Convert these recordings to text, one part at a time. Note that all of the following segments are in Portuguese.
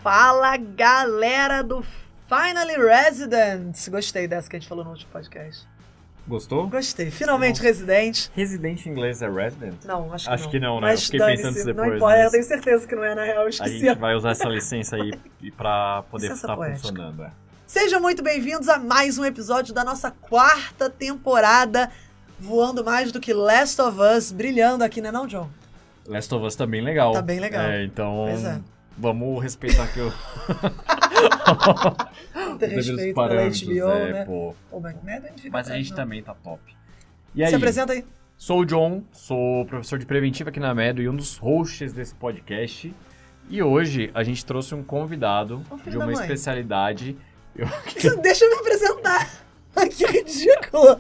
Fala, galera do Finally Residents! Gostei dessa que a gente falou no último podcast. Gostou? Gostei. Finalmente residente. Residente em inglês é resident? Não, acho que não. Acho que não, né? Mas eu fiquei pensando isso depois. Não importa, eu tenho certeza que não é, na real, eu A esqueci. gente vai usar essa licença aí pra poder Licença estar poética. funcionando. Sejam muito bem-vindos a mais um episódio da nossa 4ª temporada, voando mais do que Last of Us, brilhando aqui, né não, John? Last of Us tá bem legal. Tá bem legal. Então, Pois é. vamos respeitar aqui o... Ter respeito pela HBO, né? Pô. Mas a gente também tá top. E aí, Se apresenta aí. sou o John, sou professor de preventiva aqui na Medo e um dos hosts desse podcast. E hoje a gente trouxe um convidado Ô, filho de da uma mãe. especialidade... Deixa eu me apresentar. Que ridículo.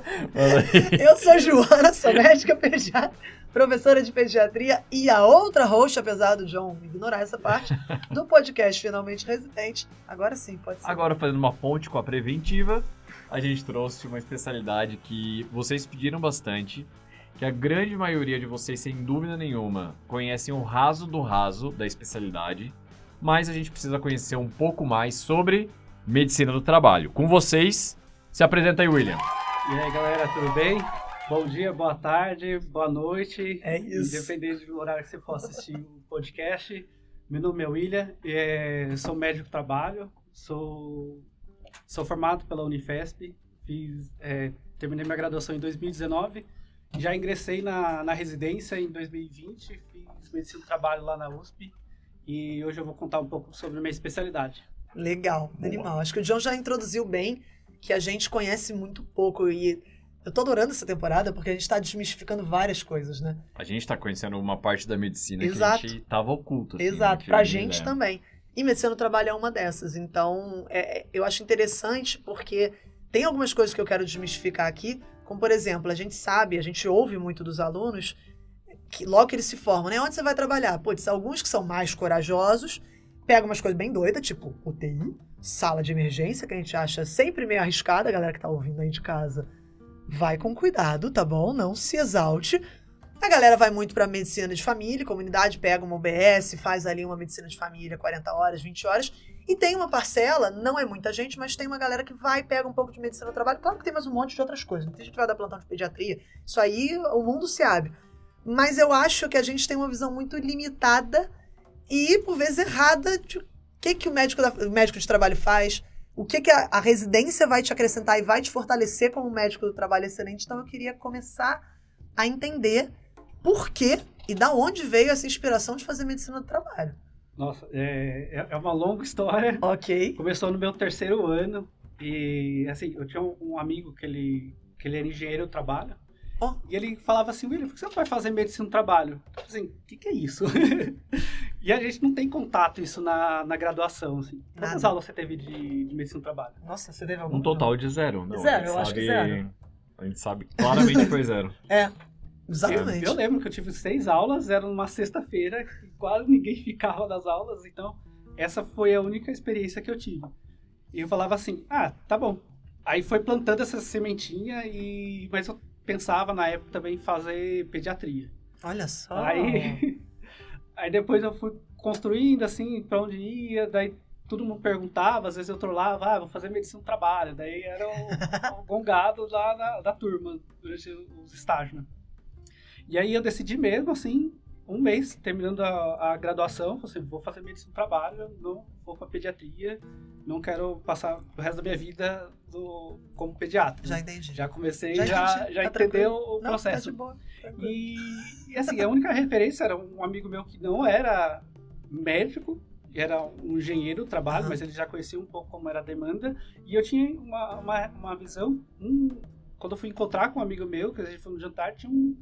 Eu sou Joana, sou médica pediatra, professora de pediatria e a outra host, apesar do John ignorar essa parte, do podcast Finalmente Residente. Agora sim, pode ser. Agora, fazendo uma ponte com a preventiva, a gente trouxe uma especialidade que vocês pediram bastante, que a grande maioria de vocês, sem dúvida nenhuma, conhecem o raso do raso da especialidade, mas a gente precisa conhecer um pouco mais sobre medicina do trabalho. Com vocês, se apresenta aí, William. E aí, galera, tudo bem? Bom dia, boa tarde, boa noite. É isso. Independente do horário que você for assistir o podcast. Meu nome é William, sou médico do trabalho, sou formado pela Unifesp, terminei minha graduação em 2019, já ingressei na residência em 2020, fiz medicina do trabalho lá na USP e hoje eu vou contar um pouco sobre a minha especialidade. Legal, animal. Acho que o John já introduziu bem que a gente conhece muito pouco e eu tô adorando essa temporada porque a gente tá desmistificando várias coisas, né? A gente tá conhecendo uma parte da medicina Exato. que a gente tava oculto. Assim, Exato, né? pra gente também. E medicina do trabalho é uma dessas. Então, eu acho interessante porque tem algumas coisas que eu quero desmistificar aqui, como, por exemplo, a gente ouve muito dos alunos, que logo que eles se formam, né? Onde você vai trabalhar? Putz, alguns que são mais corajosos, pegam umas coisas bem doidas, tipo UTI, sala de emergência, que a gente acha sempre meio arriscada, a galera que tá ouvindo aí de casa. Vai com cuidado, tá bom? Não se exalte. A galera vai muito pra medicina de família, comunidade, pega uma UBS, faz ali uma medicina de família, 40 horas, 20 horas. E tem uma parcela, não é muita gente, mas tem uma galera que vai e pega um pouco de medicina do trabalho. Claro que tem mais um monte de outras coisas. Não tem gente que vai dar plantão de pediatria. Isso aí, o mundo se abre. Mas eu acho que a gente tem uma visão muito limitada e, por vezes, errada de o que o médico de trabalho faz, o que a residência vai te acrescentar e vai te fortalecer como médico do trabalho excelente. Então, eu queria começar a entender por quê e da onde veio essa inspiração de fazer medicina do trabalho. Nossa, é uma longa história. Ok. Começou no meu 3º ano e, assim, eu tinha um amigo que ele era engenheiro do trabalho. Oh. E ele falava assim, William, por que você não vai fazer medicina do trabalho? Eu falei assim, o que é isso? E a gente não tem contato isso na graduação, assim. Quantas aulas você teve de medicina do trabalho? Nossa, você teve algum? Um total de zero. Não, Zero, eu acho que zero. A gente sabe claramente que foi zero. Exatamente. Eu lembro que eu tive 6 aulas, era numa sexta-feira, quase ninguém ficava nas aulas, então essa foi a única experiência que eu tive. E eu falava assim, tá bom. Aí foi plantando essa sementinha, mas eu pensava na época também em fazer pediatria. Olha só. Aí depois eu fui construindo, assim, pra onde ia, daí todo mundo perguntava, às vezes eu trollava, vou fazer medicina do trabalho, daí era o gongado lá da turma, durante os estágios, né? E aí eu decidi mesmo, assim, um mês, terminando a graduação, falei assim, vou fazer medicina do trabalho, não vou pra pediatria, não quero passar o resto da minha vida como pediatra. Já entendi. Já comecei, já entendeu tranquilo. o processo. Tá de boa. E assim, a única referência era um amigo meu que não era médico, era um engenheiro do trabalho, mas ele já conhecia um pouco como era a demanda, e eu tinha uma visão, quando eu fui encontrar com um amigo meu, que a gente foi no jantar, tinha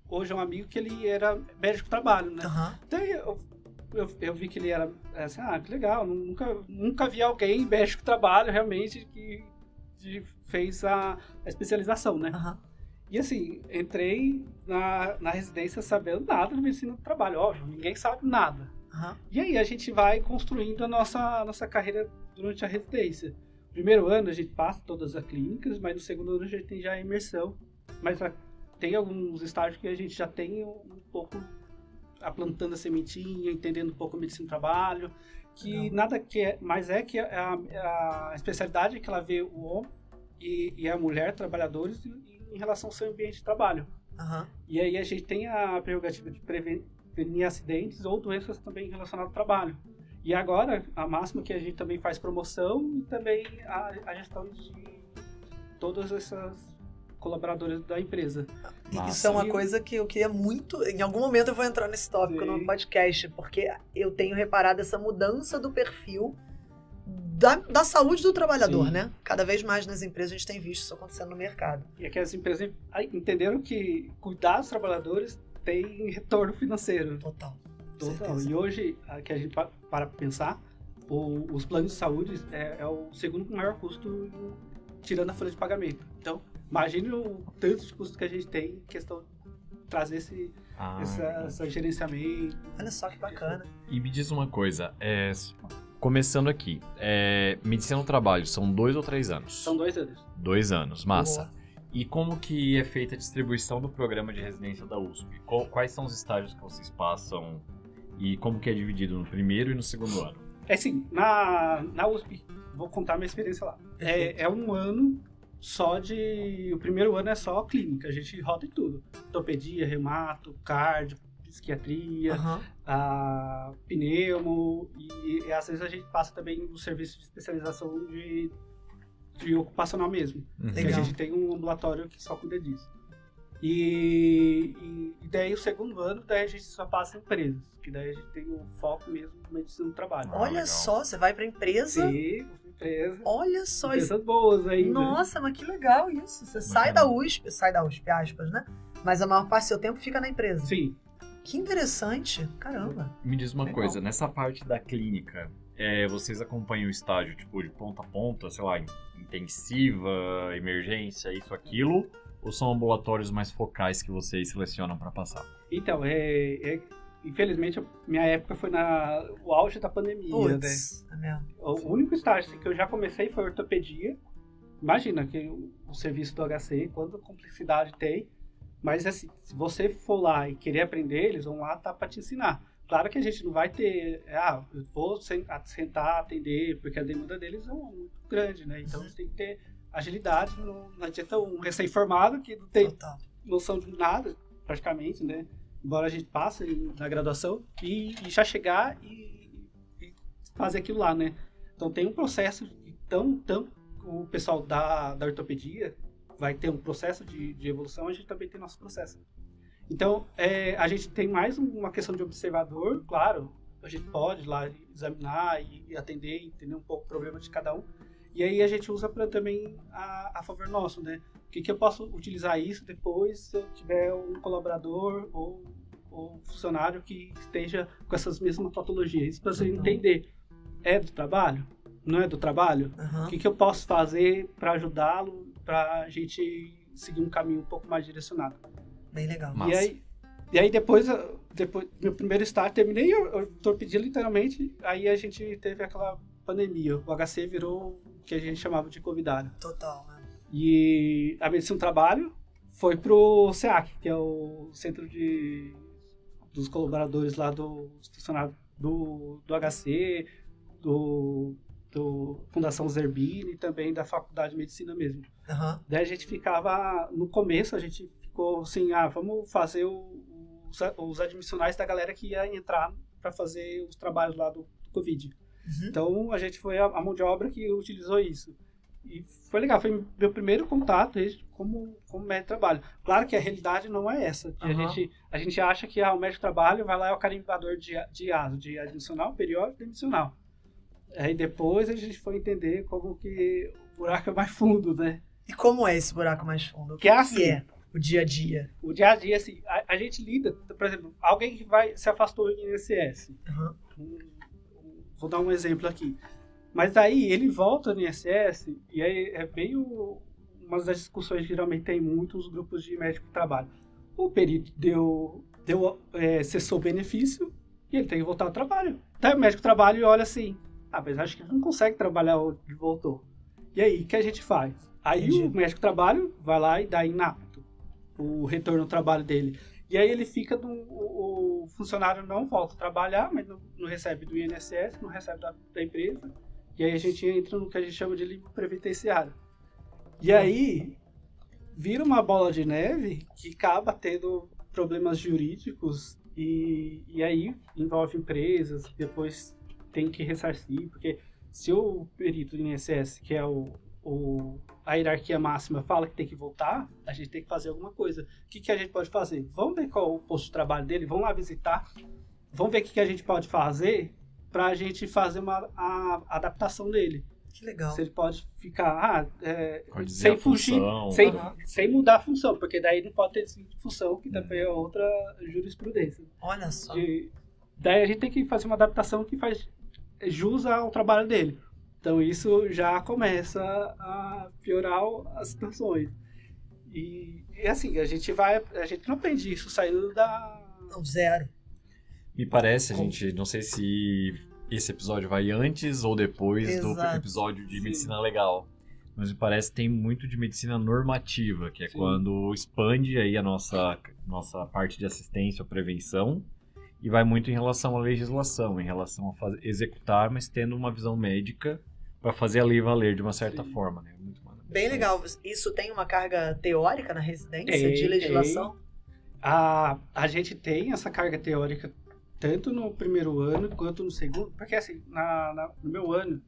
hoje é um amigo que ele era médico do trabalho, né? Então eu vi que ele era assim, que legal, nunca vi alguém médico do trabalho realmente que fez a especialização, né? E assim, entrei na residência sabendo nada de medicina do trabalho, óbvio, ninguém sabe nada. E aí a gente vai construindo a nossa carreira durante a residência. Primeiro ano a gente passa todas as clínicas, mas no segundo ano a gente tem já a imersão. Mas tem alguns estágios que a gente já tem um pouco plantando a sementinha, entendendo um pouco a medicina do trabalho. que nada que é, mas é que a especialidade é que ela vê o homem e a mulher trabalhadores em relação ao seu ambiente de trabalho. Aham. E aí a gente tem a prerrogativa de prevenir acidentes ou doenças também relacionadas ao trabalho. E agora, a máxima que a gente também faz promoção e também a gestão de todas essas colaboradores da empresa. Isso é uma coisa que eu queria muito... Em algum momento eu vou entrar nesse tópico Sim. no podcast, porque eu tenho reparado essa mudança do perfil da saúde do trabalhador, Sim. né? Cada vez mais nas empresas a gente tem visto isso acontecendo no mercado. E é que as empresas entenderam que cuidar dos trabalhadores tem retorno financeiro. Total. Total. E hoje, que a gente para pensar, os planos de saúde é o segundo maior custo, tirando a folha de pagamento. Então, imagine o tanto de custo que a gente tem em questão de trazer esse gerenciamento. Olha só que bacana. E me diz uma coisa, começando aqui, medicina do trabalho, são 2 ou 3 anos? São 2 anos. 2 anos, massa. Boa. E como que é feita a distribuição do programa de residência da USP? Quais são os estágios que vocês passam e como que é dividido no primeiro e no segundo ano? É assim, na USP, vou contar minha experiência lá. É um ano só o primeiro ano é só clínica, a gente roda em tudo. Ortopedia, reumato, cardio, psiquiatria, pneumo e às vezes a gente passa também o serviço de especialização de ocupacional mesmo. Que a gente tem um ambulatório que só cuida disso. E daí o segundo ano, daí a gente só passa em empresas, que daí a gente tem o foco mesmo na medicina do trabalho. Olha legal. só, você vai pra empresa. Sim, empresa. Olha só isso. Empresas boas ainda. Nossa, mas que legal isso. Você sai da USP, aspas, né? Mas a maior parte do seu tempo fica na empresa. Sim. Que interessante. Caramba. Me diz uma Legal. coisa, nessa parte da clínica, vocês acompanham o estágio tipo de ponta a ponta, sei lá, intensiva, emergência, isso, aquilo? Ou são ambulatórios mais focais que vocês selecionam para passar? Então, infelizmente, minha época foi o auge da pandemia, Putz, né? é mesmo. O único estágio assim, que eu já comecei foi ortopedia. Imagina que o serviço do HC, quanta complexidade tem. Mas assim, se você for lá e querer aprender, eles vão lá para te ensinar. Claro que a gente não vai ter, eu vou sentar, atender, porque a demanda deles é muito grande, né? Então você tem que ter agilidade, não adianta um recém-formado que não tem Total. noção de nada, praticamente, né? Embora a gente passe na graduação e já chegar e fazer aquilo lá, né? Então tem um processo, então o pessoal da ortopedia vai ter um processo de evolução, a gente também tem nosso processo. Então, a gente tem mais uma questão de observador, claro, a gente pode ir lá examinar e atender, entender um pouco o problema de cada um. E aí a gente usa para também a favor nosso, né? O que eu posso utilizar isso depois se eu tiver um colaborador ou funcionário que esteja com essas mesmas patologias? Isso para você entender. É do trabalho? Não é do trabalho? Uhum. O que eu posso fazer para ajudá-lo, para a gente seguir um caminho um pouco mais direcionado? Bem legal. Massa. E aí depois meu primeiro estágio, terminei a ortopedia literalmente, aí a gente teve aquela pandemia. O HC virou o que a gente chamava de covidário. Total, né? E a medicina do trabalho foi pro SEAC, que é o centro dos colaboradores lá do funcionário do HC, do Fundação Zerbini e também da Faculdade de Medicina mesmo. Uhum. Daí a gente ficava, no começo a gente ficou assim, vamos fazer os admissionais da galera que ia entrar para fazer os trabalhos lá do Covid. Uhum. Então a gente foi a mão de obra que utilizou isso. E foi legal, foi meu primeiro contato como médico de trabalho. Claro que a realidade não é essa. Uhum. A gente acha que o médico de trabalho vai lá, é o carimbador de ASO, de admissional, periódico e demissional. Aí depois a gente foi entender como que o buraco é mais fundo, né? E como é esse buraco mais fundo? O Que é assim, é o dia a dia? O dia a dia, assim, a gente lida, por exemplo, alguém que se afastou do INSS. Uhum. Vou dar um exemplo aqui. Mas aí ele volta no INSS e aí é bem uma das discussões que geralmente tem muitos grupos de médico de trabalho. O perito cessou o benefício e ele tem que voltar ao trabalho. Então o médico de trabalho olha assim, mas acho que ele não consegue trabalhar onde voltou. E aí, o que a gente faz? Aí Entendi. o médico de trabalho vai lá e dá inapto o retorno ao trabalho dele. E aí ele fica o funcionário não volta a trabalhar, mas não recebe do INSS, não recebe da empresa. E aí a gente entra no que a gente chama de limbo previdenciário. E aí vira uma bola de neve que acaba tendo problemas jurídicos e aí envolve empresas, depois tem que ressarcir, porque se o perito do INSS, que é a hierarquia máxima, fala que tem que voltar, a gente tem que fazer alguma coisa. O que a gente pode fazer? Vamos ver qual é o posto de trabalho dele, vamos lá visitar, vamos ver o que a gente pode fazer para a gente fazer a adaptação dele. Que legal. Se ele pode ficar Pode dizer sem a fugir, função. sem mudar a função, porque daí não pode ter desvio de função, que também é outra jurisprudência. Olha só. Daí a gente tem que fazer uma adaptação que faz jus ao trabalho dele. Então isso já começa a piorar as situações. E assim, a gente não aprende isso saindo Não, zero. Me parece, não sei se esse episódio vai antes ou depois do episódio de medicina legal. Mas me parece que tem muito de medicina normativa, que é quando expande aí a nossa parte de assistência ou prevenção e vai muito em relação à legislação, em relação a executar, mas tendo uma visão médica para fazer a lei valer de uma certa forma, né? Muito bem legal. Isso tem uma carga teórica na residência de legislação? A gente tem essa carga teórica tanto no primeiro ano quanto no segundo, porque assim, no meu ano,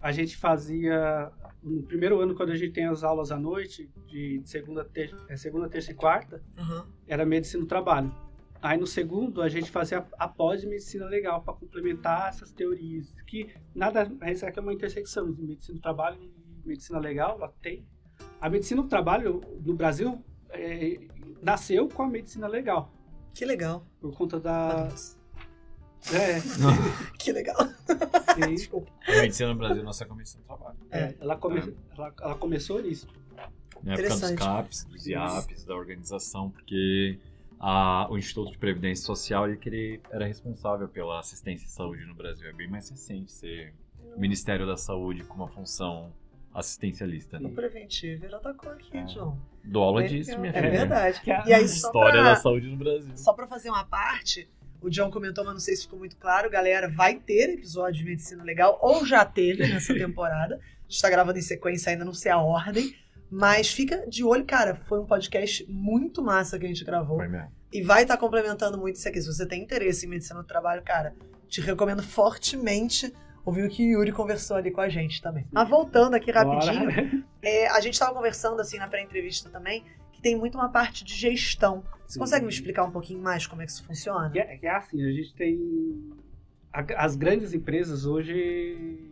a gente fazia, no primeiro ano, quando a gente tem as aulas à noite, de segunda, terça e quarta, era medicina do trabalho. Aí no segundo, a gente fazia a pós-medicina legal, para complementar essas teorias, que nada, isso aqui é uma intersecção de medicina do trabalho e medicina legal, ela tem. A medicina do trabalho, no Brasil, nasceu com a medicina legal. Que legal. Por conta da... Que legal. Desculpa. A medicina no Brasil nasceu com a medicina do trabalho. Ela começou nisso. Na época dos CAPs, dos IAPs, da organização, porque o Instituto de Previdência Social ele era responsável pela assistência e saúde no Brasil. É bem mais recente ser o Ministério da Saúde com uma função assistencialista. No preventivo, ela atacou aqui, João. Dou aula disso, minha filha. É verdade. E aí, História da saúde no Brasil. Só para fazer uma parte, o John comentou, mas não sei se ficou muito claro, galera, vai ter episódio de Medicina Legal, ou já teve nessa temporada. A gente tá gravando em sequência, ainda não sei a ordem. Mas fica de olho, cara, foi um podcast muito massa que a gente gravou. Foi mesmo. E vai estar complementando muito isso aqui. Se você tem interesse em medicina do trabalho, cara, te recomendo fortemente ouvir o que o Yuri conversou ali com a gente também. Mas voltando aqui rapidinho, a gente estava conversando assim na pré-entrevista também, que tem muito uma parte de gestão. Você consegue me explicar um pouquinho mais como é que isso funciona? É assim, a gente tem... As grandes empresas hoje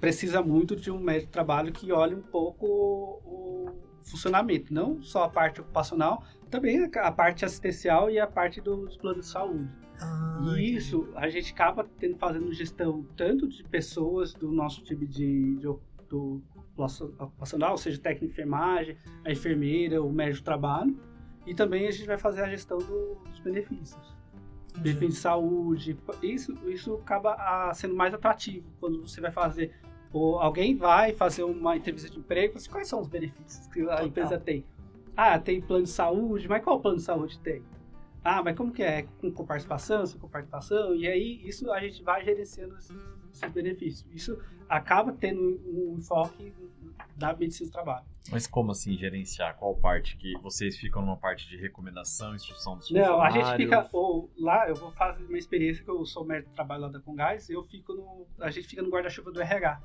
precisa muito de um médico de trabalho que olhe um pouco o funcionamento, não só a parte ocupacional, também a parte assistencial e a parte dos planos de saúde. E isso a gente acaba fazendo gestão tanto de pessoas do nosso time do ocupacional, ou seja, técnico de enfermagem, a enfermeira, o médico de trabalho, e também a gente vai fazer a gestão dos benefícios. Benefício de saúde, isso acaba sendo mais atrativo quando você vai fazer. Ou alguém vai fazer uma entrevista de emprego, assim, quais são os benefícios que a empresa tem? Tem plano de saúde, mas qual plano de saúde tem? Mas como que é? Com participação, sem participação? E aí, isso a gente vai gerenciando esses benefícios. Isso acaba tendo um enfoque da medicina do trabalho. Mas como assim gerenciar? Qual parte? Que vocês ficam numa parte de recomendação, instrução dos funcionários? Não, a gente fica... lá, eu vou fazer uma experiência que eu sou médico de trabalho lá da Congás, a gente fica no guarda-chuva do RH.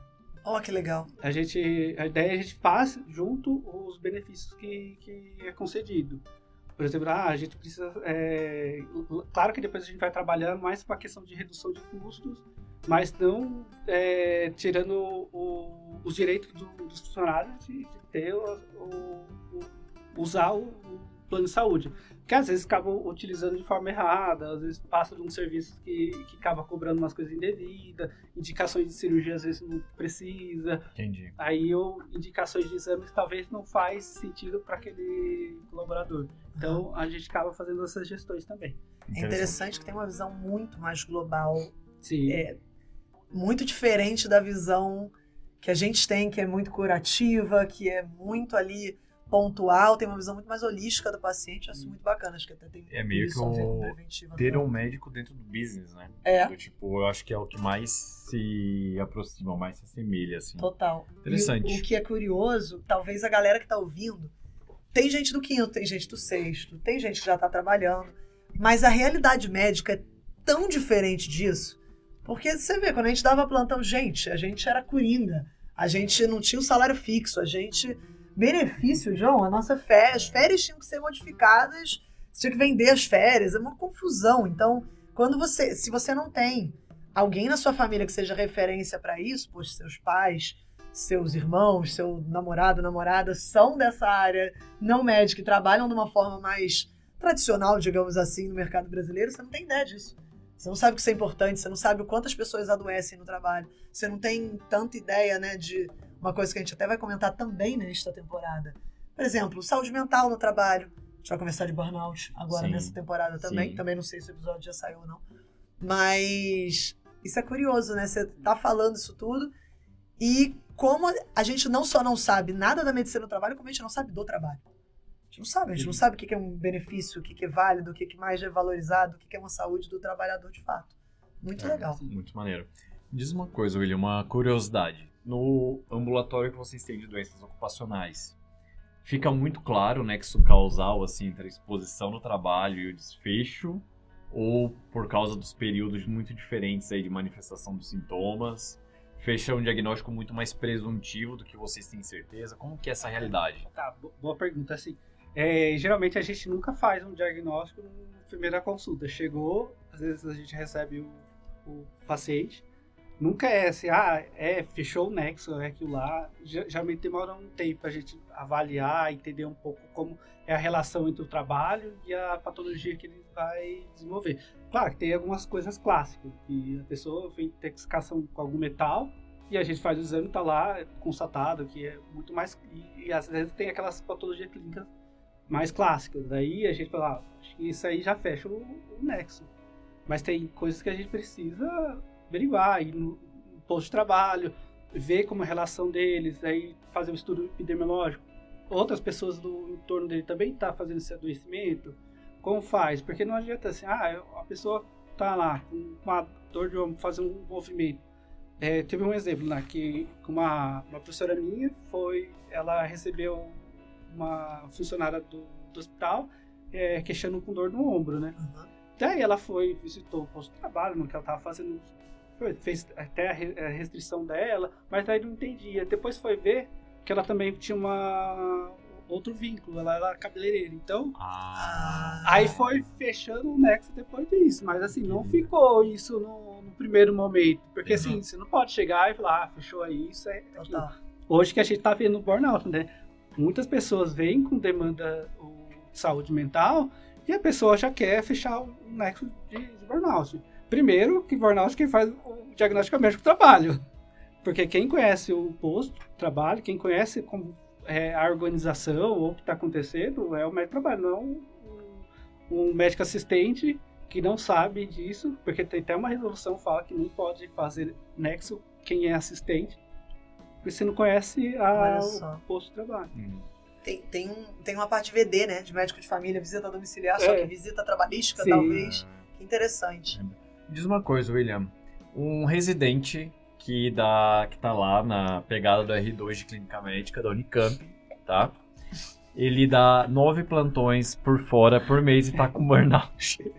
Que legal. A ideia é a gente faz junto os benefícios que é concedido. Por exemplo, a gente precisa... claro que depois a gente vai trabalhando mais com a questão de redução de custos, mas não tirando os direitos dos funcionários de ter usar o plano de saúde. Porque às vezes acabam utilizando de forma errada, às vezes passa de um serviço que acaba cobrando umas coisas indevidas, indicações de cirurgia às vezes não precisa. Entendi. Aí indicações de exames talvez não faz sentido para aquele colaborador. Então a gente acaba fazendo essas gestões também. É interessante que tem uma visão muito mais global. Sim. Muito diferente da visão que a gente tem, que é muito curativa, que é muito ali pontual, tem uma visão muito mais holística do paciente, eu acho muito bacana, acho que até tem É meio isso que a ver com preventiva. ter um médico dentro do business, né? Tipo, eu acho que é o que mais se aproxima, mais se assemelha, assim. Total. Interessante. E o que é curioso, talvez a galera que tá ouvindo, tem gente do 5º, tem gente do 6º, tem gente que já tá trabalhando, mas a realidade médica é tão diferente disso, porque você vê, quando a gente dava plantão, gente, a gente era coringa, a gente não tinha um salário fixo, a gente... Benefício, João, a nossa férias, as férias tinham que ser modificadas, você tinha que vender as férias, é uma confusão. Então, se você não tem alguém na sua família que seja referência para isso, pois seus pais, seus irmãos, seu namorado, namorada são dessa área não médica e trabalham de uma forma mais tradicional, digamos assim, no mercado brasileiro, você não tem ideia disso. Você não sabe que isso é importante, você não sabe o quanto as pessoas adoecem no trabalho, você não tem tanta ideia, né, de uma coisa que a gente até vai comentar também nesta temporada. Por exemplo, saúde mental no trabalho. A gente vai conversar de burnout agora nessa temporada também. Também não sei se o episódio já saiu ou não. Mas isso é curioso, né? Você tá falando isso tudo e como a gente não só não sabe nada da medicina do trabalho, como a gente não sabe do trabalho. A gente não sabe. A gente não sabe o que é um benefício, o que é válido, o que mais é valorizado, o que é uma saúde do trabalhador de fato. Muito legal. Muito maneiro. Diz uma coisa, William, uma curiosidade. No ambulatório que vocês têm de doenças ocupacionais, fica muito claro o nexo causal assim, entre a exposição no trabalho e o desfecho? Ou por causa dos períodos muito diferentes aí de manifestação dos sintomas, fecha um diagnóstico muito mais presuntivo do que vocês têm certeza? Como que é essa realidade? Tá, boa pergunta. Assim, geralmente a gente nunca faz um diagnóstico na primeira consulta. Chegou, às vezes a gente recebe o paciente, nunca é assim, fechou o nexo, é aquilo lá. Geralmente demora um tempo pra gente avaliar, entender um pouco como é a relação entre o trabalho e a patologia que ele vai desenvolver. Claro que tem algumas coisas clássicas, que a pessoa tem intoxicação com algum metal e a gente faz o exame, tá lá constatado que é muito mais... E às vezes tem aquelas patologias clínicas mais clássicas. Daí a gente fala, acho que isso aí já fecha o nexo. Mas tem coisas que a gente precisa averiguar, ir no posto de trabalho, ver como é a relação deles, aí fazer um estudo epidemiológico. Outras pessoas do entorno dele também estão fazendo esse adoecimento. Como faz? Porque não adianta assim, a pessoa está lá com uma dor de ombro, fazer um movimento. Teve um exemplo lá, que uma professora minha ela recebeu uma funcionária do hospital queixando com dor no ombro, né? Uhum. Daí ela visitou o posto de trabalho, no que ela estava fazendo, fez até a restrição dela, mas daí não entendia. Depois foi ver que ela também tinha outro vínculo, ela era cabeleireira, então aí foi fechando o nexo depois disso, mas assim, não ficou isso no primeiro momento, porque assim, você não pode chegar e falar, fechou aí, isso é aquilo. Hoje que a gente tá vendo o burnout, né? Muitas pessoas vêm com demanda de saúde mental e a pessoa já quer fechar o nexo de burnout. Primeiro, que burnout quem faz o diagnóstico é o médico do trabalho. Porque quem conhece o posto de trabalho, quem conhece como a organização ou o que está acontecendo, é o médico do trabalho, não um médico assistente que não sabe disso, porque tem até uma resolução que fala que não pode fazer nexo quem é assistente, porque você não conhece o posto de trabalho. Tem uma parte de VD, né? De médico de família, visita domiciliar, só que visita trabalhística, talvez. Que interessante. Diz uma coisa, William. Um residente que tá lá na pegada do R2 de clínica médica da Unicamp, tá? Ele dá 9 plantões por fora por mês e tá com burnout.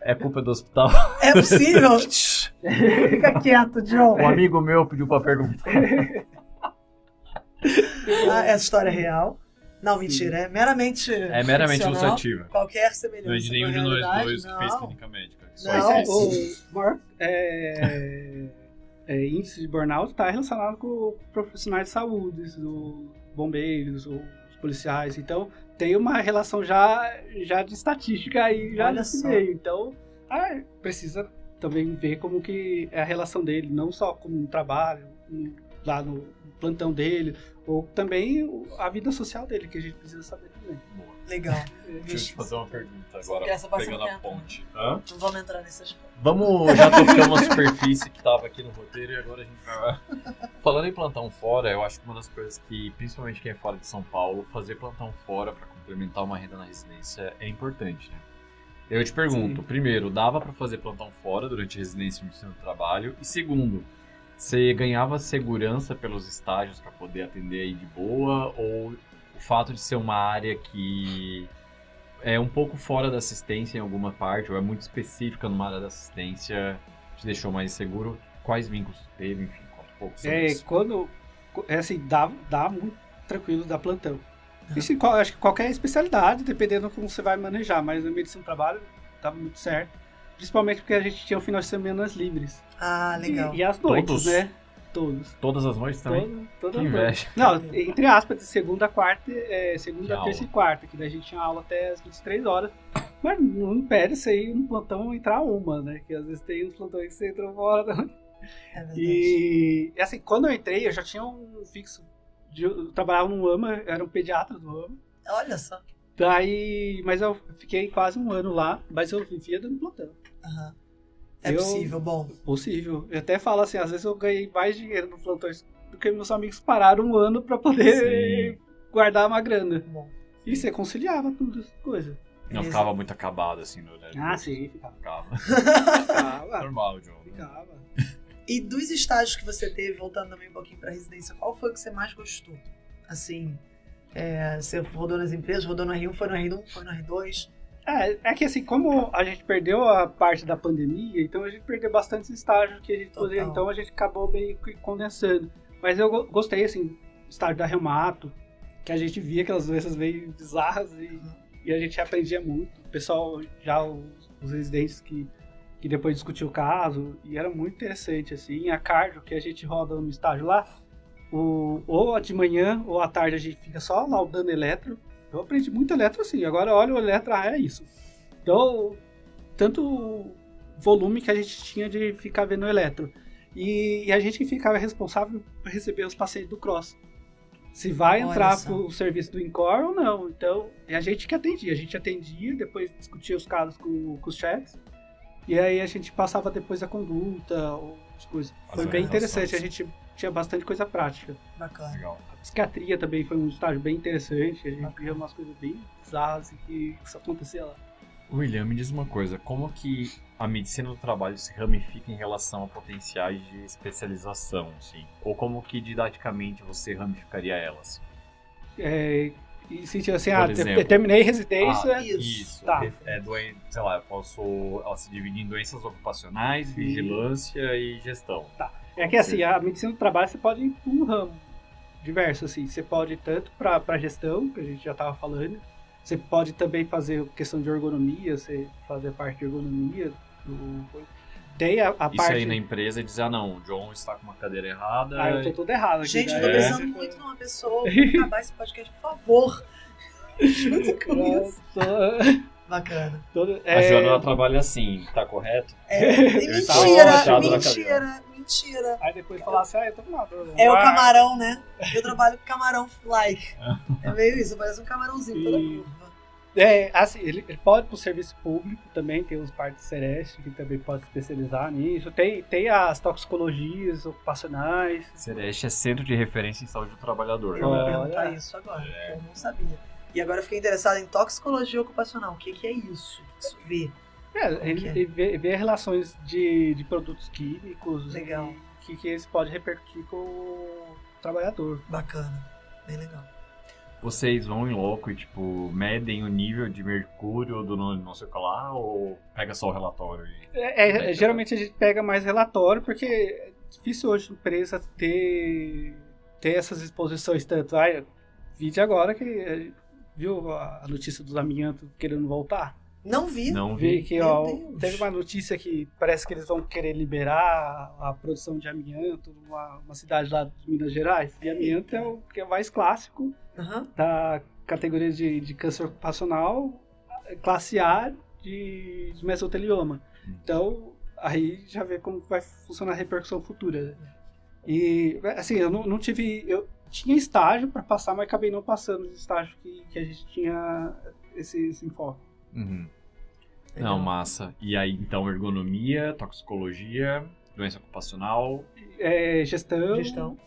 É culpa do hospital? É possível? Fica quieto, John. Um amigo meu pediu pra perguntar. Essa história é real? Não, mentira. É meramente ilustrativa. Qualquer semelhança. Não é de nenhum de nós dois que fez clínica médica. O maior índice de burnout está relacionado com profissionais de saúde, os bombeiros, os policiais. Então, tem uma relação já de estatística aí, já nesse meio. Então, precisa também ver como que é a relação dele, não só com o trabalho, lá no plantão dele, ou também a vida social dele, que a gente precisa saber também. Legal. Deixa eu te fazer uma pergunta agora, Essa parte pegando não a entra. ponte. Hã? Não vamos entrar nesse aspecto. Vamos, já tocamos uma superfície que tava aqui no roteiro e agora a gente vai... Falando em plantão fora, eu acho que uma das coisas que, principalmente quem é fora de São Paulo, fazer plantão fora para complementar uma renda na residência é importante, né? Eu te pergunto, primeiro, dava para fazer plantão fora durante a residência e o ensino do trabalho? E segundo, você ganhava segurança pelos estágios para poder atender aí de boa? Ou o fato de ser uma área que é um pouco fora da assistência em alguma parte, ou é muito específica numa área da assistência, te deixou mais seguro? Quais vínculos tu teve? Enfim, conta um pouco sobre isso. Assim, dá muito tranquilo dar plantão. Isso, acho que qualquer especialidade, dependendo como você vai manejar, mas na medicina do trabalho dava muito certo. Principalmente porque a gente tinha o final de semana livres. Ah, legal. E as noites, Todos? né? Todos. Todas as noites também? Toda Que inveja. Não, entre aspas, de segunda, Que terça e quarta, que daí a gente tinha aula até as 23 horas. Mas não impede você ir no plantão entrar uma, né? Que às vezes tem uns plantões que você entra fora também. É verdade. E assim, quando eu entrei, eu já tinha um fixo. Eu trabalhava no AMA, era um pediatra do AMA. Olha só. Mas eu fiquei quase um ano lá, mas eu vivia dando plantão. Aham. É possível, bom. Possível. Eu até falo assim, às vezes eu ganhei mais dinheiro no plantão do que meus amigos pararam um ano pra poder guardar uma grana. Bom. E você conciliava tudo, essa coisa. Não ficava muito acabado assim, né? Ah, sim, ficava. Ficava. Normal, John. Ficava. E dos estágios que você teve, voltando também um pouquinho pra residência, qual foi o que você mais gostou? Assim, você rodou nas empresas, rodou no R1, foi no R1, foi no R2? É que assim, como a gente perdeu a parte da pandemia, então a gente perdeu bastante estágios que a gente poderia, então a gente acabou meio que condensando. Mas eu gostei, assim, estágio da reumato, que a gente via aquelas doenças meio bizarras e a gente aprendia muito. O pessoal, já os residentes que depois discutiu o caso, e era muito interessante, assim. A cardio que a gente roda no estágio lá, ou de manhã ou à tarde a gente fica só laudando eletro. Eu aprendi muito eletro assim, agora olha o eletro, é isso. Então, tanto volume que a gente tinha de ficar vendo eletro. E a gente ficava responsável por receber os pacientes do CROSS. Se vai entrar pro serviço do INCOR ou não. Então, é a gente que atendia. A gente atendia, depois discutia os casos com os chefes. E aí a gente passava depois a conduta, as coisas. Foi bem interessante, a gente tinha bastante coisa prática. Bacana. Legal. A psiquiatria também foi um estágio bem interessante, a gente via umas coisas bem bizarras e que isso acontecia lá. William, me diz uma coisa, como que a medicina do trabalho se ramifica em relação a potenciais de especialização, assim? Ou como que didaticamente você ramificaria elas? E sentido assim, Por exemplo, terminei residência. Isso. Tá. Sei lá, ela se divide em doenças ocupacionais, vigilância e gestão. Tá. É que assim, a medicina do trabalho você pode ir para um ramo diverso, assim. Você pode ir tanto para gestão, que a gente já estava falando. Você pode também fazer questão de ergonomia, você fazer parte de ergonomia. Tem a parte... Isso aí na empresa e dizer, não, o John está com uma cadeira errada. eu tô tudo errado aqui. Gente, né? eu tô pensando muito numa pessoa pra acabar esse podcast, por favor. Junta com isso. Bacana. A Joana ela trabalha assim, tá correto? Mentira. Aí depois falar assim, eu tô com uma dor. É o camarão, né? Eu trabalho com camarão like. É meio isso, parece um camarãozinho toda curva. Assim, ele pode ir pro serviço público também, tem os partes Sereste que também pode se especializar nisso. Tem as toxicologias ocupacionais. Sereste é Centro de Referência em Saúde do Trabalhador. Eu vou perguntar isso agora, porque eu não sabia. E agora eu fiquei interessado em toxicologia ocupacional. O que é isso? Isso vê. Ele vê relações de produtos químicos. Legal. Que eles podem repercutir com o trabalhador. Bacana. Bem legal. Vocês vão em loco e, tipo, medem o nível de mercúrio do não sei o que lá, ou pega só o relatório? Geralmente a gente pega mais relatório, porque é difícil hoje a empresa ter essas exposições tanto. Vide agora que viu a notícia dos amiantos querendo voltar? Não vi. Vi que teve uma notícia que parece que eles vão querer liberar a produção de amianto numa cidade lá de Minas Gerais. E amianto é o que é mais clássico da categoria de câncer ocupacional, classe A de mesotelioma. Então, aí já vê como vai funcionar a repercussão futura. E, assim, eu não tive... Eu tinha estágio para passar, mas acabei não passando os estágios que a gente tinha esse enfoque. Uhum. Legal. Não, massa. E aí, então, ergonomia, toxicologia, doença ocupacional... Gestão. Gestão.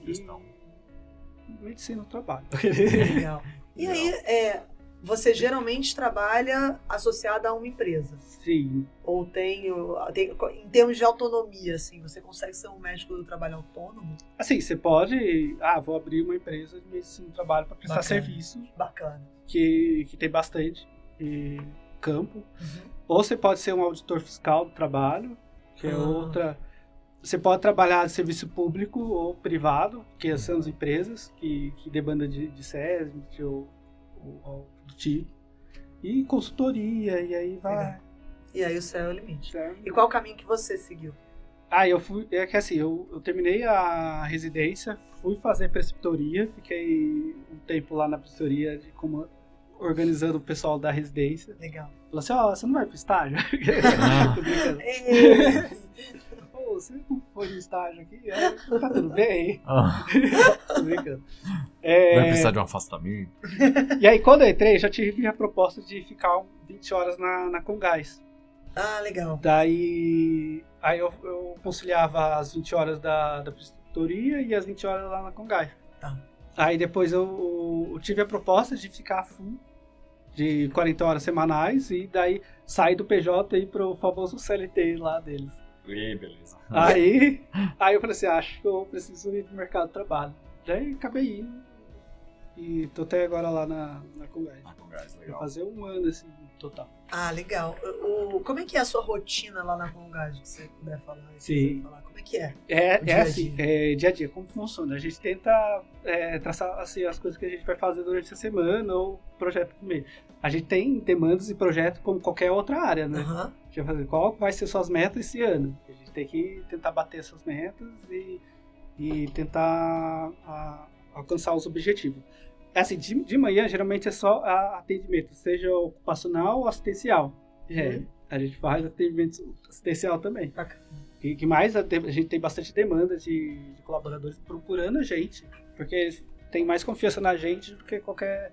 E medicina do trabalho. Legal. E aí, você geralmente trabalha associado a uma empresa? Sim. Ou tem, em termos de autonomia, assim, você consegue ser um médico do trabalho autônomo? Assim, você pode... vou abrir uma empresa de medicina do trabalho para prestar Bacana. serviço, Bacana. que tem bastante campo. Ou você pode ser um auditor fiscal do trabalho, que é outra... Você pode trabalhar de serviço público ou privado, que são as empresas que demandam de SESMIT ou do tipo. E consultoria, e aí vai. Legal. E aí o céu é o limite. Certo? E qual o caminho que você seguiu? Eu fui... É que assim, eu terminei a residência, fui fazer preceptoria, fiquei um tempo lá na preceptoria organizando o pessoal da residência. Legal. Falei assim, você não vai pro estágio? Tô brincando. Você não foi no estágio aqui? Tá tudo bem? Tô brincando. Vai precisar de um afastamento? E aí, quando eu entrei, já tive a proposta de ficar 20 horas na Congás. Legal. Daí eu conciliava as 20 horas da preceptoria e as 20 horas lá na Congás. Tá. Aí depois eu tive a proposta de ficar full, de 40 horas semanais, e daí sair do PJ e ir pro famoso CLT lá deles. E beleza. Aí eu falei assim, acho que eu preciso ir pro mercado de trabalho. Daí acabei indo e tô até agora lá na Congás. Vai fazer um ano, assim, total. Legal. Como é que é a sua rotina lá na Congás, se você puder falar? Sim. Como é que é? É assim, dia a dia, como funciona? A gente tenta traçar assim, as coisas que a gente vai fazer durante a semana ou projeto do mês. A gente tem demandas e projetos como qualquer outra área, né? A gente vai fazer qual vai ser suas metas esse ano. A gente tem que tentar bater essas metas e tentar alcançar os objetivos. Assim, de manhã, geralmente é só atendimento, seja ocupacional ou assistencial. A gente faz atendimento assistencial também. Que mais a gente tem bastante demanda de colaboradores procurando a gente, porque eles têm mais confiança na gente do que qualquer...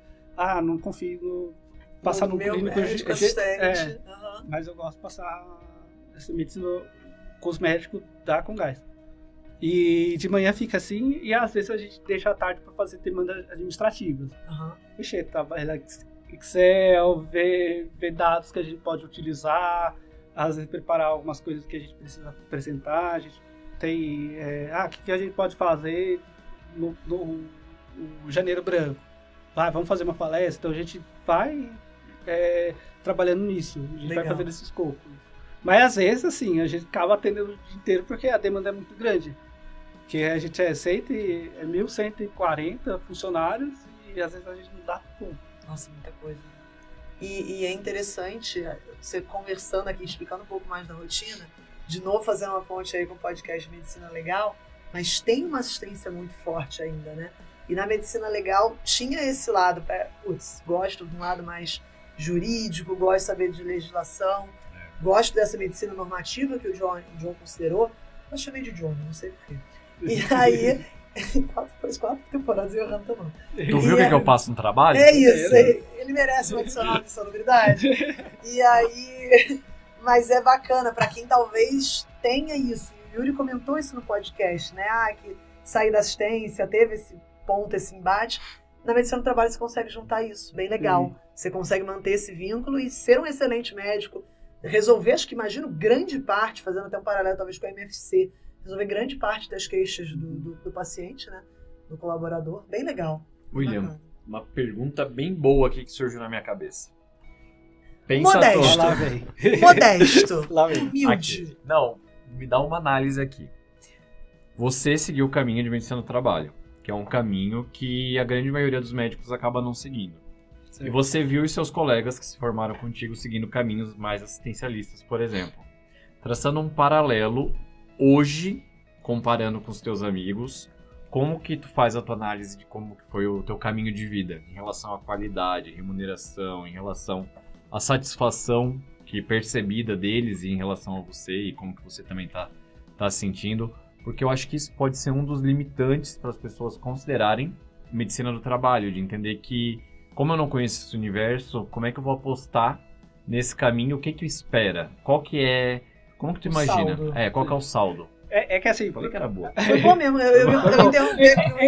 não confio no... Passar no meu clínico... médico assistente. Mas eu gosto de passar essa medicina com os médicos da Congás. E de manhã fica assim, e às vezes a gente deixa à tarde para fazer demandas administrativas. Mexer, trabalhar Excel, ver dados que a gente pode utilizar, às vezes preparar algumas coisas que a gente precisa apresentar. A gente tem, o que a gente pode fazer no Janeiro Branco? Vamos fazer uma palestra, então a gente vai trabalhando nisso, a gente vai fazendo esse escopo. Mas às vezes, assim, a gente acaba atendendo o dia inteiro porque a demanda é muito grande. Porque a gente é 1.140 funcionários e às vezes a gente não dá conta. Nossa, muita coisa. E é interessante, você conversando aqui, explicando um pouco mais da rotina, de novo fazendo uma ponte aí com o podcast Medicina Legal, mas tem uma assistência muito forte ainda, né? E na Medicina Legal tinha esse lado, gosto de um lado mais jurídico, gosto de saber de legislação, gosto dessa medicina normativa que o John considerou. Eu chamei de John, não sei porquê. E aí, depois 4 temporadas e eu errando também. Tu viu o que eu passo no trabalho? É isso, ele merece um adicional de salubridade. E aí, mas é bacana para quem talvez tenha isso. O Yuri comentou isso no podcast, né? Que sair da assistência, teve esse ponto, esse embate. Na medicina do trabalho você consegue juntar isso, bem legal. Sim. Você consegue manter esse vínculo e ser um excelente médico, resolver, acho que imagino, grande parte, fazendo até um paralelo talvez com a MFC, resolver grande parte das queixas do paciente, né? Do colaborador. Bem legal. William, bacana. Uma pergunta bem boa aqui que surgiu na minha cabeça. Pensa Modesto. Lá vem. Modesto. Lá vem. Humilde. Aqui. Não, me dá uma análise aqui. Você seguiu o caminho de medicina do trabalho, que é um caminho que a grande maioria dos médicos acaba não seguindo. Sim. E você viu os seus colegas que se formaram contigo seguindo caminhos mais assistencialistas, por exemplo. Traçando um paralelo, hoje, comparando com os teus amigos, como que tu faz a tua análise de como que foi o teu caminho de vida em relação à qualidade, remuneração, em relação à satisfação que percebida deles e em relação a você e como que você também tá sentindo porque eu acho que isso pode ser um dos limitantes para as pessoas considerarem medicina do trabalho, de entender que, como eu não conheço esse universo, como é que eu vou apostar nesse caminho, o que que espera? Qual que é... Como que tu imagina? Saldo. Qual que é o saldo? É que assim, Falei que era boa. Foi bom mesmo. Eu interrompi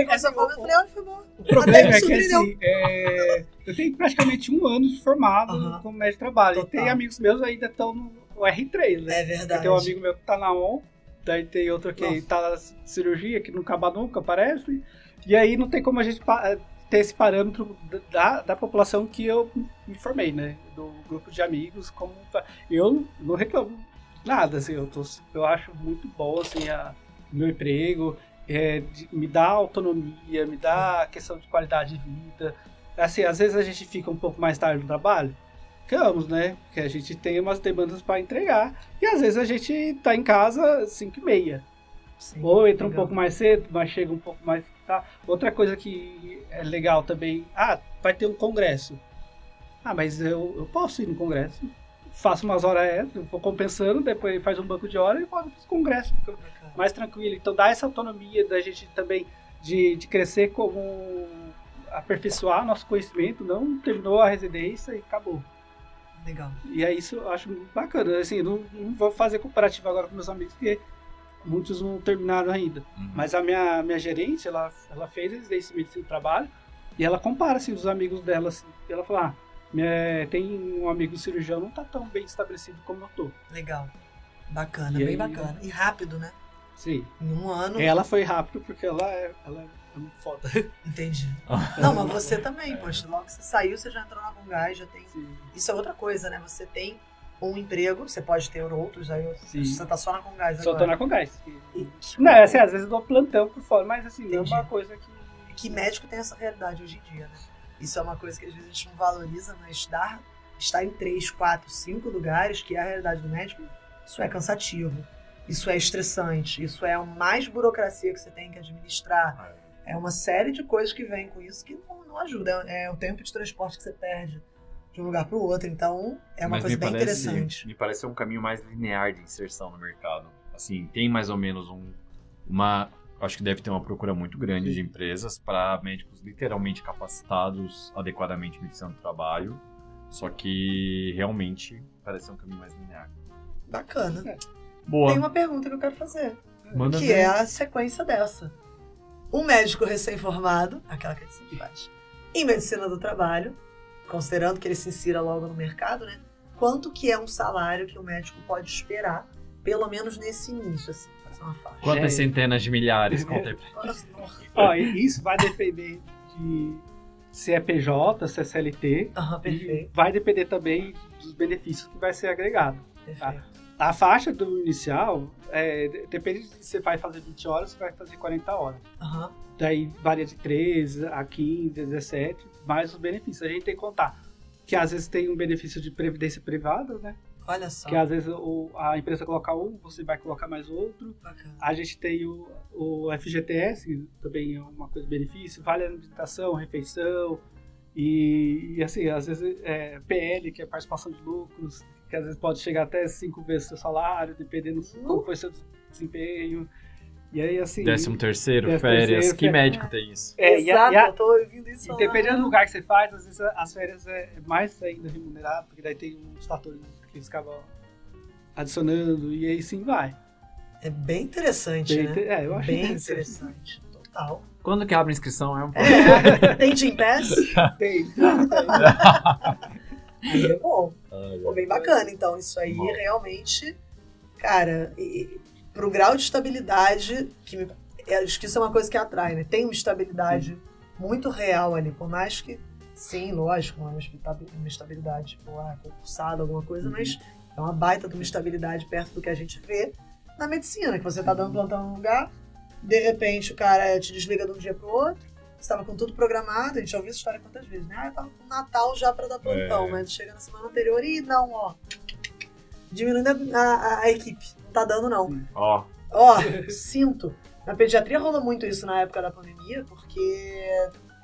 essa forma e falei, olha, foi bom. o problema Até me é que surpreendeu. assim, eu tenho praticamente 1 ano de formado como médico de trabalho. Total. E tem amigos meus ainda estão no R3, né? É verdade. Tem um amigo meu que tá na ON, daí tem outro que Nossa. tá na cirurgia, que não acaba nunca, parece. E aí não tem como a gente ter esse parâmetro da população que eu me formei, né? Do grupo de amigos. Eu não reclamo nada, assim, eu acho muito bom, assim, o meu emprego, me dá autonomia, me dá questão de qualidade de vida. Assim, às vezes a gente fica um pouco mais tarde no trabalho, ficamos, né? Porque a gente tem umas demandas para entregar, e às vezes a gente tá em casa 5h30. Sim, Ou entra um legal. pouco mais cedo, mas chega um pouco mais... Tá? Outra coisa que é legal também, vai ter um congresso. Mas eu posso ir no congresso. Faço umas horas extras, vou compensando, depois faz um banco de horas e volto para o congresso. Bacana. Mais tranquilo. Então dá essa autonomia da gente também de crescer como aperfeiçoar nosso conhecimento, não terminou a residência e acabou. Legal. E é isso, eu acho muito bacana. Assim, não vou fazer comparativo agora com meus amigos, porque muitos não terminaram ainda. Mas a minha gerente, ela fez residência em medicina do trabalho e ela compara assim, os amigos dela. Assim, e ela fala, tem um amigo cirurgião, não tá tão bem estabelecido como eu tô. Legal. Bacana, E bem aí, bacana. E rápido, né? Sim. Em 1 ano. Ela foi rápido porque ela é muito foda. Entendi. Não, mas você também, poxa. Logo que você saiu, você já entrou na Gungás, já tem... Sim. Isso é outra coisa, né? Você tem um emprego, você pode ter outros, aí Sim. você tá só na Gungás Só agora. tô na Congás. E Não, assim, às vezes eu dou plantão por fora, mas assim, não é Entendi. uma coisa que médico tem essa realidade hoje em dia, né? Isso é uma coisa que às vezes a gente não valoriza, mas estar em 3, 4, 5 lugares, que é a realidade do médico, isso é cansativo, isso é estressante, isso é mais burocracia que você tem que administrar. É uma série de coisas que vem com isso que não ajuda. É o tempo de transporte que você perde de um lugar para o outro. Então, é uma Mas coisa me bem parece- interessante. Me parece ser um caminho mais linear de inserção no mercado. Assim, tem mais ou menos acho que deve ter uma procura muito grande de empresas para médicos literalmente capacitados adequadamente em medicina do trabalho. Só que realmente parece ser um caminho mais linear. Bacana. Boa. Tem uma pergunta que eu quero fazer, Manda que ver. é a sequência dessa. Um médico recém-formado, aquela que a gente sempre faz, em medicina do trabalho, considerando que ele se insira logo no mercado, né? Quanto que é um salário que o médico pode esperar, pelo menos nesse início, assim, fazer uma faixa? Quantas Gente. centenas de milhares contempla? Ó, e isso vai depender de se é PJ, se é CLT. Aham, E perfeito, vai depender também dos benefícios que vai ser agregado. perfeito. A faixa do inicial, depende se você vai fazer 20 horas, você vai fazer 40 horas. Aham, Daí varia de 13 a 15, 17, mais os benefícios. A gente tem que contar que às vezes tem um benefício de previdência privada, né? olha só, Que às vezes a empresa coloca um, você vai colocar mais outro. bacana. A gente tem o FGTS, que também é uma coisa de benefício, vale alimentação, refeição, e assim, às vezes PL, que é participação de lucros, que às vezes pode chegar até 5 vezes seu salário, dependendo como foi seu desempenho. E aí, assim... 13º, 13º, férias. Que férias. médico tem isso? Exato, eu tô ouvindo isso. E dependendo do lugar que você faz, às vezes as férias é mais ainda remunerado, porque daí tem uns fatores que eles acabam adicionando, e aí sim vai. É bem interessante, né? Eu acho Bem interessante. interessante, total. Quando que abre a inscrição? É um Tem Gym Pass? Tem. Aí é bom. Pô, bem bacana, então. Isso aí Bom. realmente, cara, pro grau de estabilidade, acho que isso é uma coisa que atrai, né? Tem uma estabilidade muito real ali, por mais que, sim, lógico, não é uma estabilidade, tipo, concursada, alguma coisa, mas é uma baita de uma estabilidade perto do que a gente vê na medicina, que você tá dando plantão num lugar, de repente o cara te desliga de um dia pro outro, você tava com tudo programado, a gente já ouviu essa história quantas vezes, né? Eu tava com Natal já pra dar plantão, mas chega na semana anterior e não, ó, diminuindo a equipe, não tá dando não. Ó, Ó, sinto. Na pediatria rolou muito isso na época da pandemia, porque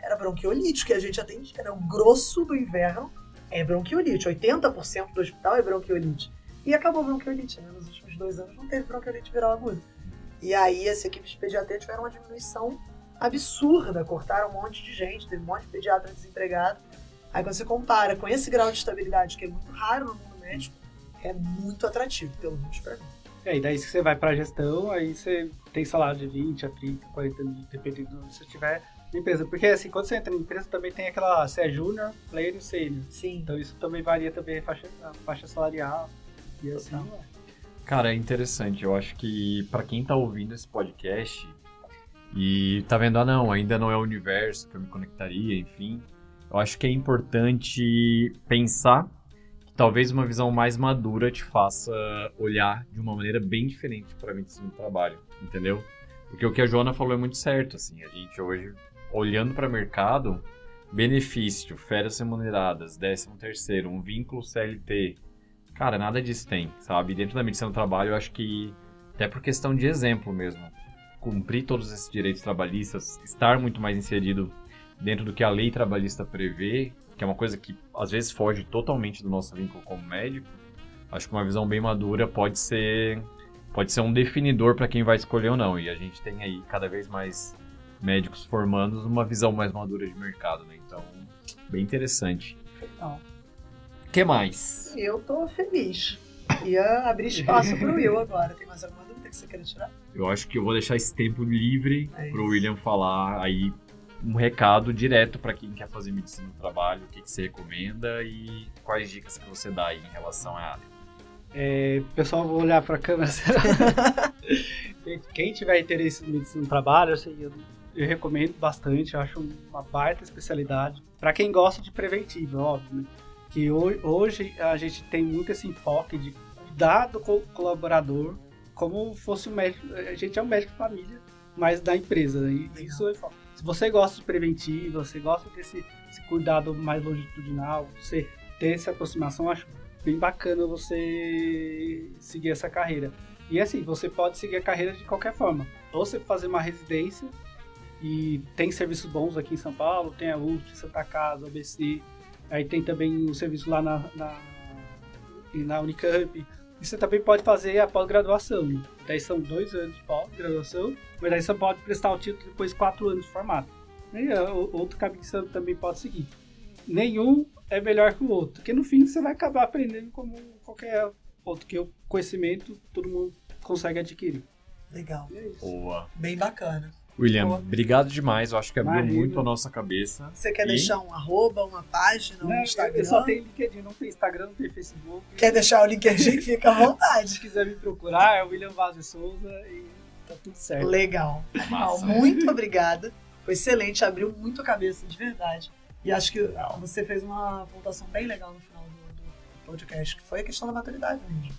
era bronquiolite que a gente atendia, era o grosso do inverno é bronquiolite, 80% do hospital é bronquiolite. E acabou a bronquiolite, né? Nos últimos 2 anos não teve bronquiolite viral aguda. E aí as equipes de pediatria tiveram uma diminuição absurda, cortaram um monte de gente, teve um monte de pediatra desempregado. Aí quando você compara com esse grau de estabilidade, que é muito raro no mundo médico, é muito atrativo, pelo menos pra mim. E aí daí se você vai pra gestão, aí você tem salário de 20 a 30, 40 mil, dependendo de onde você estiver na empresa. Porque assim, quando você entra na empresa, também tem aquela, você é júnior, player e sênior. Sim. Então isso também varia também a faixa salarial. E assim, Cara, é interessante. Eu acho que pra quem tá ouvindo esse podcast e tá vendo, não, ainda não é o universo que eu me conectaria, enfim. Eu acho que é importante pensar que talvez uma visão mais madura te faça olhar de uma maneira bem diferente pra medicina do trabalho, entendeu? Porque o que a Joana falou é muito certo, assim. A gente hoje, olhando para o mercado, benefício, férias remuneradas, 13º, um vínculo CLT, cara, nada disso tem, sabe? Dentro da medicina do trabalho, eu acho que, até por questão de exemplo mesmo, cumprir todos esses direitos trabalhistas, estar muito mais inserido dentro do que a lei trabalhista prevê, que é uma coisa que às vezes foge totalmente do nosso vínculo como médico, acho que uma visão bem madura pode ser um definidor para quem vai escolher ou não. E a gente tem aí cada vez mais médicos formando uma visão mais madura de mercado, né? Então, bem interessante. Não. O que mais? Eu tô feliz. Ia abrir espaço pro Will agora. Tem mais alguma dúvida que você quer tirar? Eu acho que eu vou deixar esse tempo livre É pro isso. William falar aí um recado direto para quem quer fazer medicina do trabalho, o que você recomenda e quais dicas que você dá aí em relação à área. pessoal, vou olhar para a câmera. Quem tiver interesse em medicina do trabalho, assim, eu recomendo bastante. Eu acho uma baita especialidade. Para quem gosta de preventivo, óbvio, né? Que hoje a gente tem muito esse enfoque de cuidar do colaborador como fosse um médico. A gente é um médico de família, mas da empresa. E isso é foco. Se você gosta de preventivo, você gosta desse cuidado mais longitudinal, você ter essa aproximação, eu acho bem bacana você seguir essa carreira. E assim, você pode seguir a carreira de qualquer forma. Ou você fazer uma residência, e tem serviços bons aqui em São Paulo, tem a USP, Santa Casa, ABC, aí tem também o serviço lá na Unicamp. E você também pode fazer a pós-graduação, né? Daí são 2 anos de pós-graduação, mas daí você pode prestar o título depois de 4 anos de formato. E outro caminho você também pode seguir. Nenhum é melhor que o outro, porque no fim você vai acabar aprendendo como qualquer outro, que o conhecimento todo mundo consegue adquirir. Legal. E é isso. Boa. Bem bacana. William, Boa. obrigado demais. Eu acho que abriu Imagina. muito a nossa cabeça. Você quer E- deixar um arroba, uma página, um Não, Instagram? eu só tenho LinkedIn, não tenho Instagram, não tenho Facebook. Quer deixar o LinkedIn? Fica à Se vontade. quiser me procurar, é o William Vaz de Souza e tá tudo certo. Legal. Massa. Muito obrigada. Foi excelente, abriu muito a cabeça, de verdade. E acho que você fez uma pontuação bem legal no final do podcast, que foi a questão da maturidade mesmo.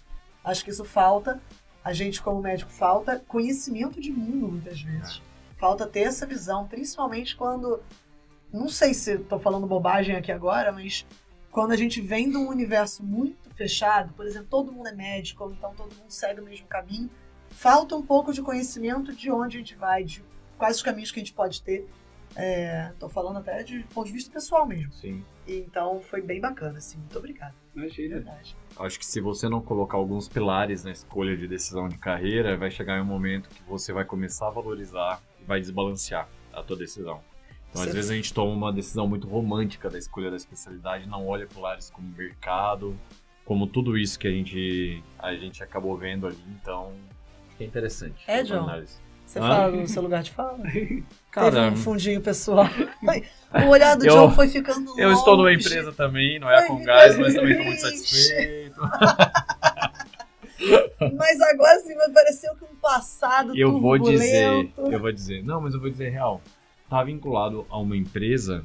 Acho que isso falta, a gente como médico falta conhecimento de mundo muitas vezes. Falta ter essa visão, principalmente quando, não sei se estou falando bobagem aqui agora, mas quando a gente vem de um universo muito fechado, por exemplo, todo mundo é médico, ou então todo mundo segue o mesmo caminho, falta um pouco de conhecimento de onde a gente vai, de quais os caminhos que a gente pode ter. Tô falando até de ponto de vista pessoal mesmo. Sim. Então foi bem bacana, assim. Muito obrigada. De Imagina. verdade. Acho que se você não colocar alguns pilares na escolha de decisão de carreira, vai chegar em um momento que você vai começar a valorizar e vai desbalancear a tua decisão. Então, às Sim. vezes a gente toma uma decisão muito romântica da escolha da especialidade, não olha pilares como mercado, como tudo isso que a gente acabou vendo ali. Então, acho que é interessante. É, essa John? análise. Você Hã? fala no seu lugar de fala? Cara, Teve um fundinho pessoal. O olhar do eu- John foi ficando longe. eu estou numa empresa também, não é a Foi Congás, mas também estou muito triste. satisfeito. Mas agora sim vai parecer que um passado Eu vou turbulento. dizer, não, mas eu vou dizer real. Tá vinculado a uma empresa,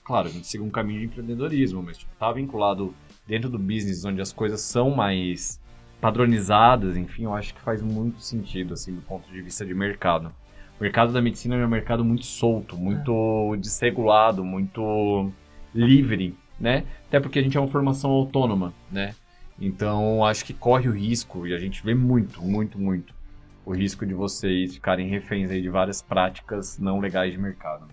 claro, a gente siga um caminho de empreendedorismo, mas tipo, tá vinculado dentro do business, onde as coisas são mais padronizadas, enfim, eu acho que faz muito sentido, assim, do ponto de vista de mercado. O mercado da medicina é um mercado muito solto, muito desregulado, muito livre, né? Até porque a gente é uma formação autônoma, né? Então, acho que corre o risco, e a gente vê muito, o risco de vocês ficarem reféns aí de várias práticas não legais de mercado.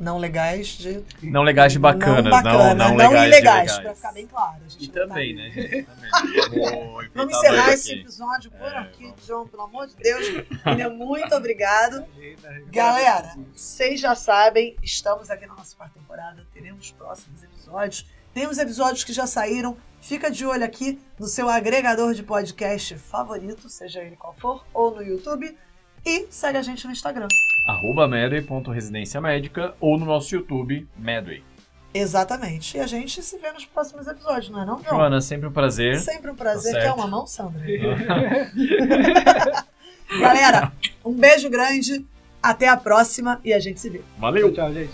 Não legais de... Não legais de bacanas, não, bacana, não não legais ilegais, de pra ficar bem claro. A gente E não tá também, aí. né? gente? Também. Vamos encerrar esse aqui. episódio por aqui, vamos. John, pelo amor de Deus. William, muito obrigado. Galera, vocês já sabem, estamos aqui na nossa quarta temporada, teremos próximos episódios. Temos episódios que já saíram. Fica de olho aqui no seu agregador de podcast favorito, seja ele qual for, ou no YouTube. E segue a gente no Instagram. @medway.residência médica ou no nosso YouTube, Medway. Exatamente. E a gente se vê nos próximos episódios, não é não, John? Joana, sempre um prazer. Sempre um prazer. Tá Quer certo. uma mão, Sandra? Galera, um beijo grande. Até a próxima e a gente se vê. Valeu! Tchau, gente.